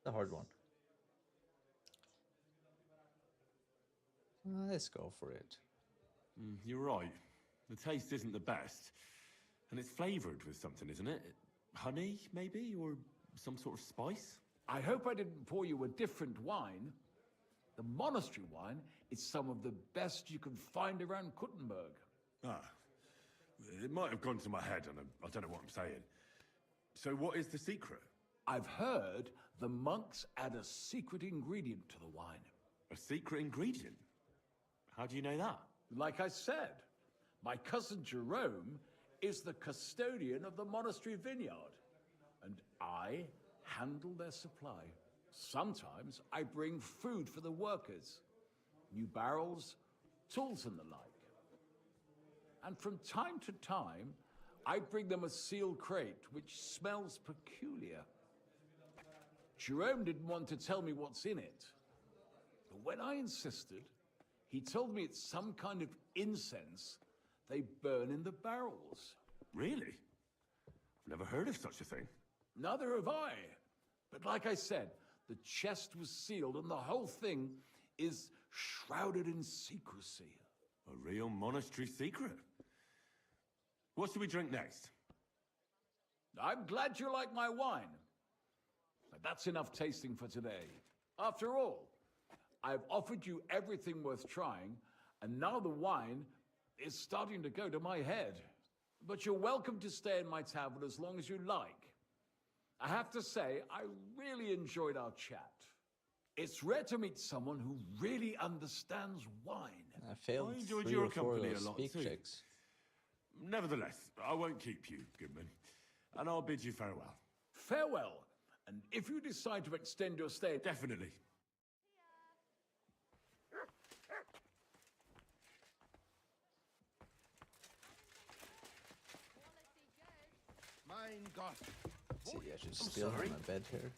the hard one. Let's go for it. You're right. The taste isn't the best. And it's flavored with something, isn't it? Honey, maybe? Or some sort of spice? I hope I didn't pour you a different wine. The monastery wine is some of the best you can find around Kuttenberg. Ah. It might have gone to my head, and I don't know what I'm saying. So what is the secret? I've heard the monks add a secret ingredient to the wine. A secret ingredient? How do you know that? Like I said, my cousin Jerome is the custodian of the monastery vineyard, and I handle their supply. Sometimes I bring food for the workers, new barrels, tools and the like. And from time to time, I bring them a sealed crate which smells peculiar. Jerome didn't want to tell me what's in it, but when I insisted, he told me it's some kind of incense they burn in the barrels. Really? I've never heard of such a thing. Neither have I. But like I said, the chest was sealed and the whole thing is shrouded in secrecy. A real monastery secret. What should we drink next? I'm glad you like my wine. But that's enough tasting for today. After all, I've offered you everything worth trying, and now the wine is starting to go to my head. But you're welcome to stay in my tavern as long as you like. I have to say, I really enjoyed our chat. It's rare to meet someone who really understands wine. I failed I enjoyed 3 your or 4 company a lot speak too. checks. Nevertheless, I won't keep you, Goodman, and I'll bid you farewell. Farewell, and if you decide to extend your stay... Definitely. Mein Gott. See, I should still have my bed here.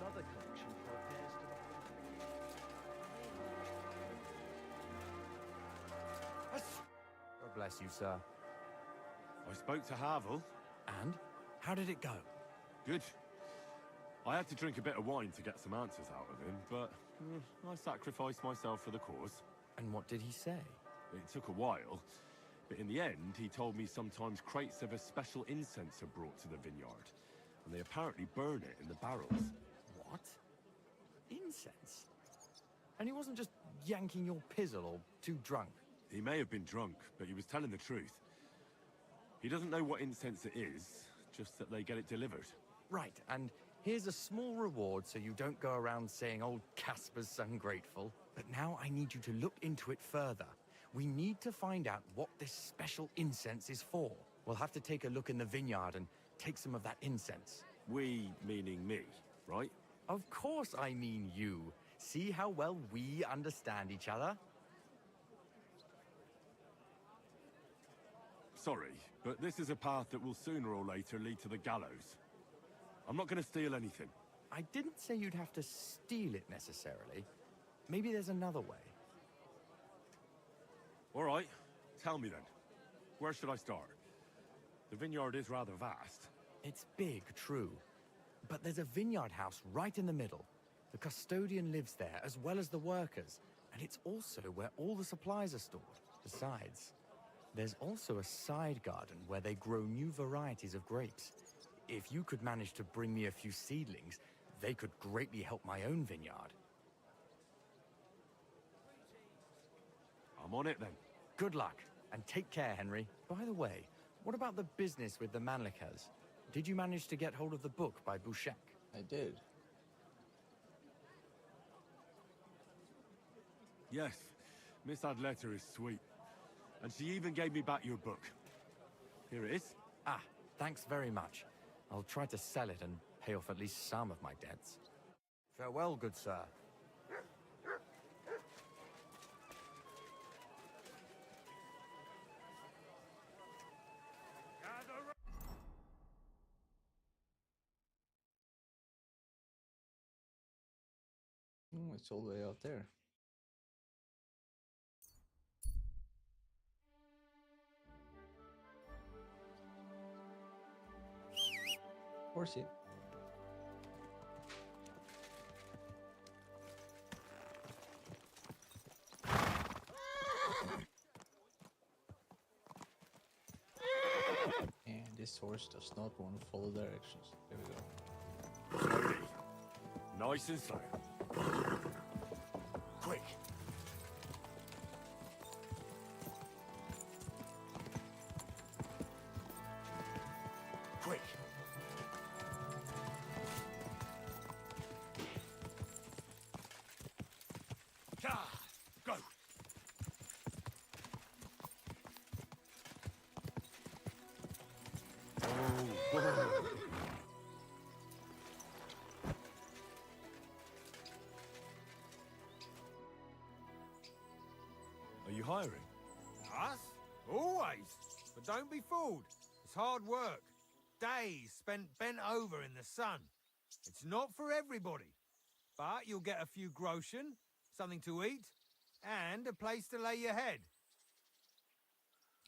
Another collection for repairs to the... God bless you, sir. I spoke to Havel. And? How did it go? Good. I had to drink a bit of wine to get some answers out of him, but I sacrificed myself for the cause. And what did he say? It took a while, but in the end, he told me sometimes crates of a special incense are brought to the vineyard, and they apparently burn it in the barrels. What? Incense? And he wasn't just yanking your pizzle or too drunk? He may have been drunk, but he was telling the truth. He doesn't know what incense it is, just that they get it delivered. Right, and here's a small reward so you don't go around saying old Casper's ungrateful. But now I need you to look into it further. We need to find out what this special incense is for. We'll have to take a look in the vineyard and take some of that incense. We, meaning me, right? Of course I mean you. See how well we understand each other? Sorry, but this is a path that will sooner or later lead to the gallows. I'm not going to steal anything. I didn't say you'd have to steal it necessarily. Maybe there's another way. All right, tell me then. Where should I start? The vineyard is rather vast. It's big, true. But there's a vineyard house right in the middle. The custodian lives there, as well as the workers. And it's also where all the supplies are stored. Besides, there's also a side garden where they grow new varieties of grapes. If you could manage to bring me a few seedlings, they could greatly help my own vineyard. I'm on it then. Good luck, and take care, Henry. By the way, what about the business with the Manlikas? Did you manage to get hold of the book by Bouchek? I did. Yes, Miss Adletter is sweet. And she even gave me back your book. Here it is. Ah, thanks very much. I'll try to sell it and pay off at least some of my debts. Farewell, good sir. It's all the way out there. Horsey. And this horse does not want to follow directions. There we go. Slowly. Nice and slow. Quick. Quick. Go. Are you hiring? Us? Always. But don't be fooled. It's hard work. Days spent bent over in the sun. It's not for everybody. But you'll get a few groschen, something to eat, and a place to lay your head.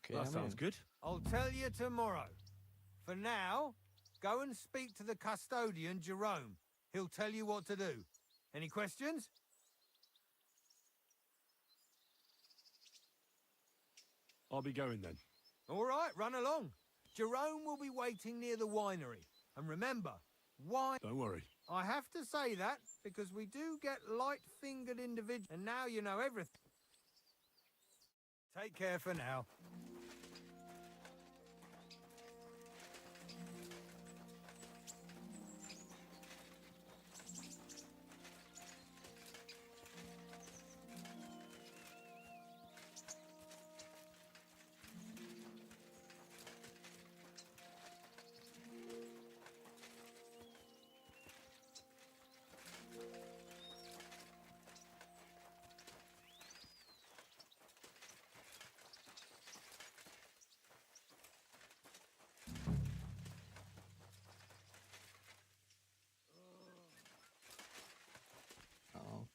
Okay, That sounds good. I'll tell you tomorrow. For now, go and speak to the custodian, Jerome. He'll tell you what to do. Any questions? I'll be going then. All right, run along. Jerome will be waiting near the winery. And remember, wine... Don't worry. I have to say that because we do get light-fingered individuals. And now you know everything. Take care for now.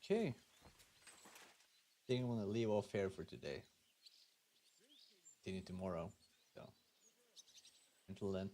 Okay. Didn't want to leave off here for today. Continue tomorrow. So until then.